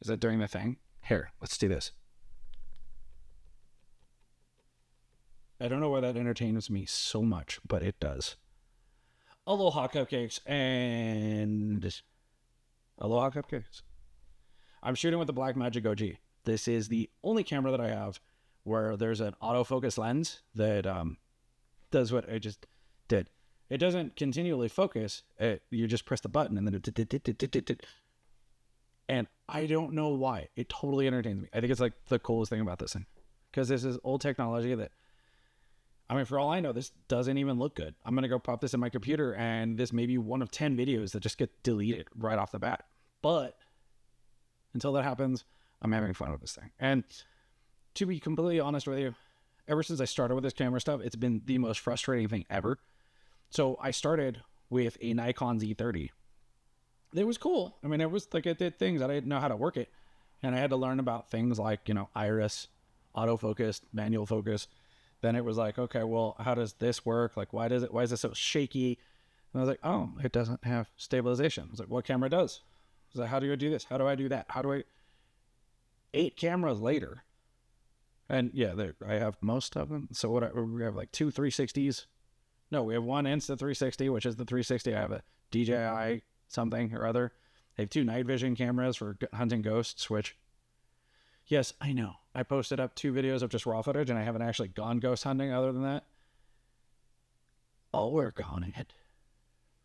Is it doing the thing? Here, let's do this. I don't know why that entertains me so much, but it does. Aloha cupcakes and Aloha cupcakes. I'm shooting with the Blackmagic OG. This is the only camera that I have where there's an autofocus lens that does what I just did. It doesn't continually focus. You just press the button and then it. And I don't know why. It totally entertains me. I think it's like the coolest thing about this thing. Because this is old technology that, I mean, for all I know, this doesn't even look good. I'm going to go pop this in my computer and this may be one of 10 videos that just get deleted right off the bat. But until that happens, I'm having fun with this thing. And to be completely honest with you, ever since I started with this camera stuff, it's been the most frustrating thing ever. So I started with a Nikon Z30. It was cool. I mean, it was like, it did things. I didn't know how to work it. And I had to learn about things like, iris, autofocus, manual focus. Then it was like, okay, well, how does this work? Like, why is it so shaky? And I was like, oh, it doesn't have stabilization. I was like, what camera does? I was like, how do I do this? How do I do that? 8 cameras later. And yeah, I have most of them. So we have like 2 360s. No, we have one Insta360, which is the 360. I have a DJI something or other. I have 2 night vision cameras for hunting ghosts, which, yes, I know. I posted up 2 videos of just raw footage, and I haven't actually gone ghost hunting other than that. I'll work on it.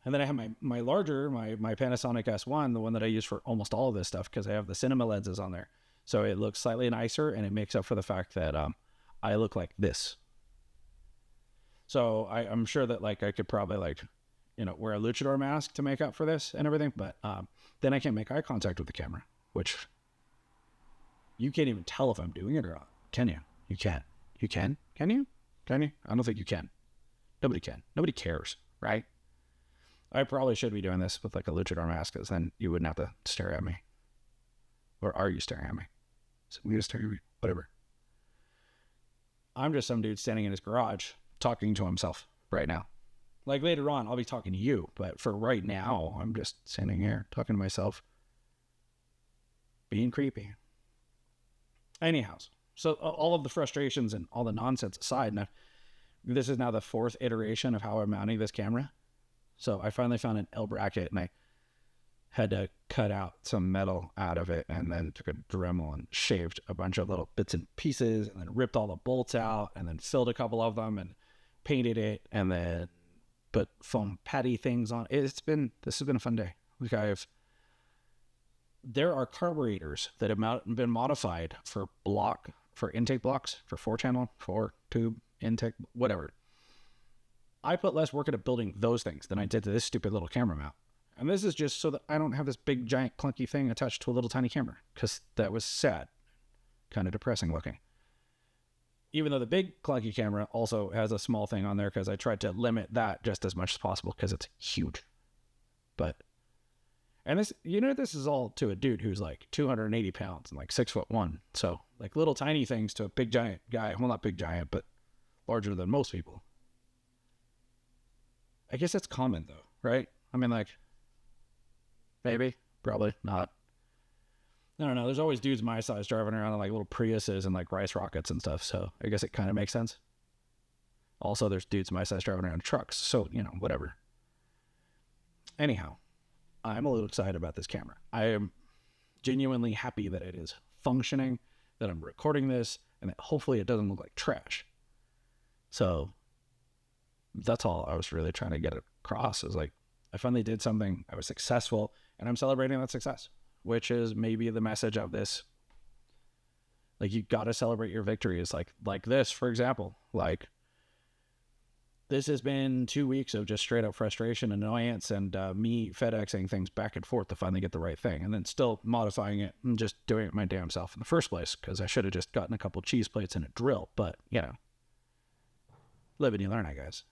And then I have my larger, my Panasonic S1, the one that I use for almost all of this stuff, because I have the cinema lenses on there. So it looks slightly nicer, and it makes up for the fact that I look like this. So I'm sure that like I could probably wear a luchador mask to make up for this and everything, but then I can't make eye contact with the camera, which you can't even tell if I'm doing it or not, can you? You can't. You can? Can you? Can you? I don't think you can. Nobody can. Nobody cares, right? I probably should be doing this with like a luchador mask, because then you wouldn't have to stare at me. Or are you staring at me? So I'm going to stare at me. Whatever. I'm just some dude standing in his garage talking to himself right now. Like later on, I'll be talking to you, but for right now, I'm just standing here talking to myself, being creepy. Anyhow, so all of the frustrations and all the nonsense aside, now, this is now the 4th iteration of how I'm mounting this camera. So I finally found an L bracket, and I had to cut out some metal out of it, and then took a Dremel and shaved a bunch of little bits and pieces, and then ripped all the bolts out, and then filled a couple of them and painted it, and then put foam patty things on. This has been a fun day. Like there are carburetors that have been modified for intake blocks, for 4-channel, 4-tube intake, whatever. I put less work into building those things than I did to this stupid little camera mount. And this is just so that I don't have this big, giant, clunky thing attached to a little tiny camera, because that was sad, kind of depressing looking. Even though the big, clunky camera also has a small thing on there, because I tried to limit that just as much as possible, because it's huge. And this is all to a dude who's like 280 pounds and like 6'1". So like little tiny things to a big, giant guy. Well, not big, giant, but larger than most people. I guess that's common though, right? I mean, like, maybe, probably not. I don't know. There's always dudes my size driving around in like little Priuses and like rice rockets and stuff. So I guess it kind of makes sense. Also, there's dudes my size driving around in trucks. So, whatever. Anyhow, I'm a little excited about this camera. I am genuinely happy that it is functioning, that I'm recording this, and that hopefully it doesn't look like trash. So that's all I was really trying to get across, is like, I finally did something, I was successful, and I'm celebrating that success, which is maybe the message of this. Like, you got to celebrate your victories. Like this, for example, like this has been 2 weeks of just straight up frustration, annoyance, and me FedExing things back and forth to finally get the right thing, and then still modifying it and just doing it my damn self in the first place, because I should have just gotten a couple cheese plates and a drill, but live and you learn, I guess.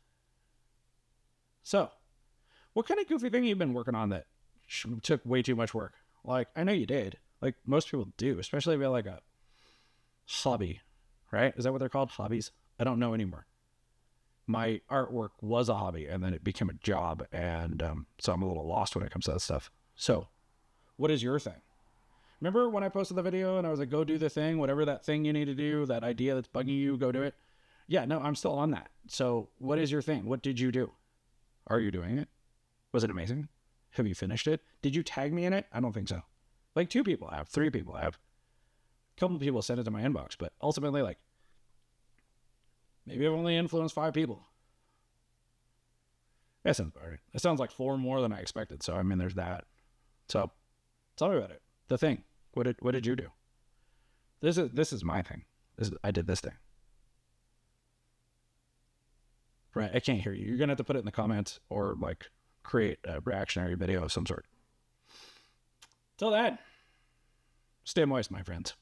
So, what kind of goofy thing have you been working on that took way too much work? Like, I know you did. Like, most people do, especially if you have like a hobby, right? Is that what they're called? Hobbies? I don't know anymore. My artwork was a hobby, and then it became a job, and so I'm a little lost when it comes to that stuff. So, what is your thing? Remember when I posted the video and I was like, go do the thing, whatever that thing you need to do, that idea that's bugging you, go do it. Yeah, no, I'm still on that. So what is your thing? What did you do? Are you doing it? Was it amazing? Have you finished it? Did you tag me in it? I don't think so. Like 2 people have, 3 people have. A couple people sent it to my inbox, but ultimately, like, maybe I've only influenced 5 people. That sounds about right. It sounds like 4 more than I expected. So, I mean, there's that. So, tell me about it. The thing. What did you do? This is my thing. I did this thing. Right. I can't hear you. You're gonna have to put it in the comments or like create a reactionary video of some sort. Till then, stay moist, my friends.